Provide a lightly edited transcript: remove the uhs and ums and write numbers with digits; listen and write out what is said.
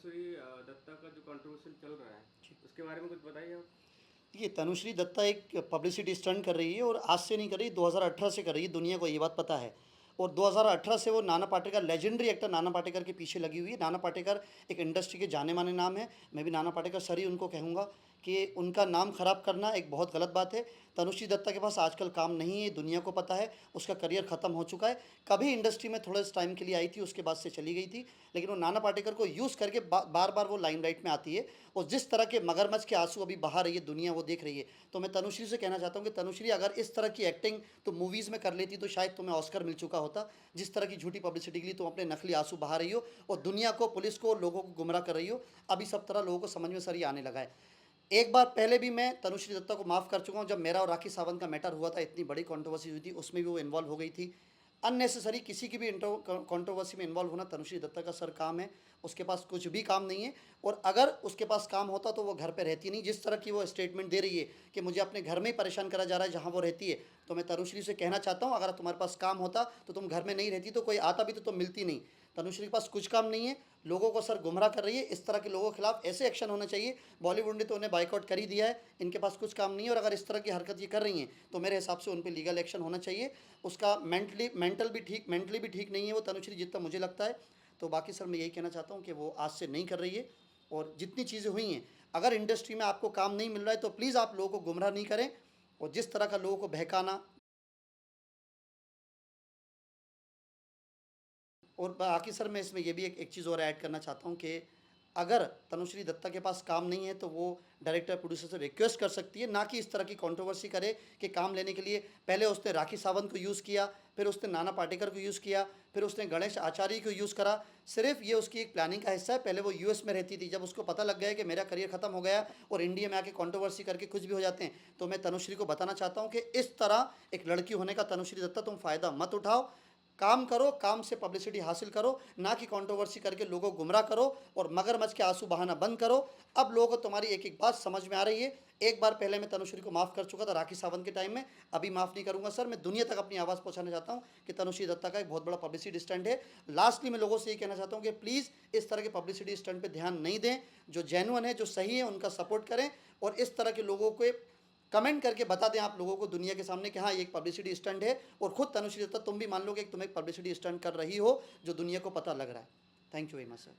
तनुश्री दत्ता का जो कंट्रोवर्शियल चल रहा है, उसके बारे में कुछ बताइए आप? देखिए, तनुश्री दत्ता एक पब्लिसिटी स्टंट कर रही है और आज से नहीं कर रही, 2018 से कर रही है, दुनिया को ये बात पता है। और 2018 से वो नाना पाटेकर, लेजेंडरी एक्टर नाना पाटेकर के पीछे लगी हुई है। नाना पाटेकर एक इंडस्ट्री के जाने माने नाम है। मैं भी नाना पाटेकर सर ही उनको कहूँगा कि उनका नाम खराब करना एक बहुत गलत बात है। तनुश्री दत्ता के पास आजकल काम नहीं है, दुनिया को पता है, उसका करियर ख़त्म हो चुका है। कभी इंडस्ट्री में थोड़े टाइम के लिए आई थी, उसके बाद से चली गई थी, लेकिन वो नाना पाटेकर को यूज़ करके बार बार वो लाइमलाइट में आती है। और जिस तरह के मगरमच्छ के आंसू अभी बहा रही है दुनिया, वो देख रही है। तो मैं तनुश्री से कहना चाहता हूँ कि तनुश्री, अगर इस तरह की एक्टिंग तो मूवीज़ में कर लेती तो शायद तुम्हें ऑस्कर मिल चुका होता। जिस तरह की झूठी पब्लिसिटी के लिए तुम अपने नकली आंसू बहा रही हो और दुनिया को, पुलिस को, लोगों को गुमराह कर रही हो, अभी सब तरह लोगों को समझ में सर ये आने लगा है। एक बार पहले भी मैं तनुश्री दत्ता को माफ़ कर चुका हूँ, जब मेरा और राखी सावंत का मैटर हुआ था, इतनी बड़ी कंट्रोवर्सी हुई थी, उसमें भी वो इन्वॉल्व हो गई थी। अननेसेसरी किसी की भी कंट्रोवर्सी में इन्वॉल्व होना तनुश्री दत्ता का सर काम है। उसके पास कुछ भी काम नहीं है, और अगर उसके पास काम होता तो वो घर पे रहती नहीं। जिस तरह की वो स्टेटमेंट दे रही है कि मुझे अपने घर में ही परेशान करा जा रहा है जहाँ वो रहती है, तो मैं तनुश्री से कहना चाहता हूँ, अगर तुम्हारे पास काम होता तो तुम घर में नहीं रहती, तो कोई आता भी तो तुम मिलती नहीं। तनुश्री के पास कुछ काम नहीं है, लोगों को सर गुमराह कर रही है। इस तरह के लोगों के खिलाफ ऐसे एक्शन होना चाहिए। बॉलीवुड ने तो उन्हें बाइकआउट कर ही दिया है, इनके पास कुछ काम नहीं है, और अगर इस तरह की हरकत ये कर रही हैं तो मेरे हिसाब से उन पर लीगल एक्शन होना चाहिए। उसका मेंटली भी ठीक नहीं है वो तनुश्री, जितना मुझे लगता है। तो बाकी सर मैं यही कहना चाहता हूँ कि वो आज से नहीं कर रही है। और जितनी चीज़ें हुई हैं, अगर इंडस्ट्री में आपको काम नहीं मिल रहा है तो प्लीज़ आप लोगों को गुमराह नहीं करें। और जिस तरह का लोगों को बहकाना, और बाकी सर मैं इसमें ये भी एक चीज़ और ऐड करना चाहता हूँ कि अगर तनुश्री दत्ता के पास काम नहीं है तो वो डायरेक्टर प्रोड्यूसर से रिक्वेस्ट कर सकती है, ना कि इस तरह की कंट्रोवर्सी करे कि काम लेने के लिए पहले उसने राखी सावंत को यूज़ किया, फिर उसने नाना पाटेकर को यूज़ किया, फिर उसने गणेश आचार्य को यूज़ करा। सिर्फ ये उसकी एक प्लानिंग का हिस्सा है। पहले वो यूएस में रहती थी, जब उसको पता लग गया कि मेरा करियर ख़त्म हो गया और इंडिया में आके कंट्रोवर्सी करके कुछ भी हो जाते हैं, तो मैं तनुश्री को बताना चाहता हूँ कि इस तरह एक लड़की होने का तनुश्री दत्ता तुम फ़ायदा मत उठाओ। काम करो, काम से पब्लिसिटी हासिल करो, ना कि कंट्रोवर्सी करके लोगों को गुमराह करो और मगरमच्छ के आंसू बहाना बंद करो। अब लोगों को तुम्हारी एक एक बात समझ में आ रही है। एक बार पहले मैं तनुश्री को माफ़ कर चुका था राखी सावंत के टाइम में, अभी माफ़ नहीं करूंगा सर। मैं दुनिया तक अपनी आवाज़ पहुंचाना चाहता हूं कि तनुश्री दत्ता का एक बहुत बड़ा पब्लिसिटी स्टंट है। लास्टली मैं लोगों से ये कहना चाहता हूं कि प्लीज़ इस तरह के पब्लिसिटी स्टंट पर ध्यान नहीं दें। जो जेन्युइन है, जो सही है, उनका सपोर्ट करें। और इस तरह के लोगों को कमेंट करके बता दें आप लोगों को दुनिया के सामने कि हाँ ये एक पब्लिसिटी स्टंट है। और खुद तनुश्री दत्ता तुम भी मान लो कि तुम एक पब्लिसिटी स्टंट कर रही हो, जो दुनिया को पता लग रहा है। Thank you very much sir.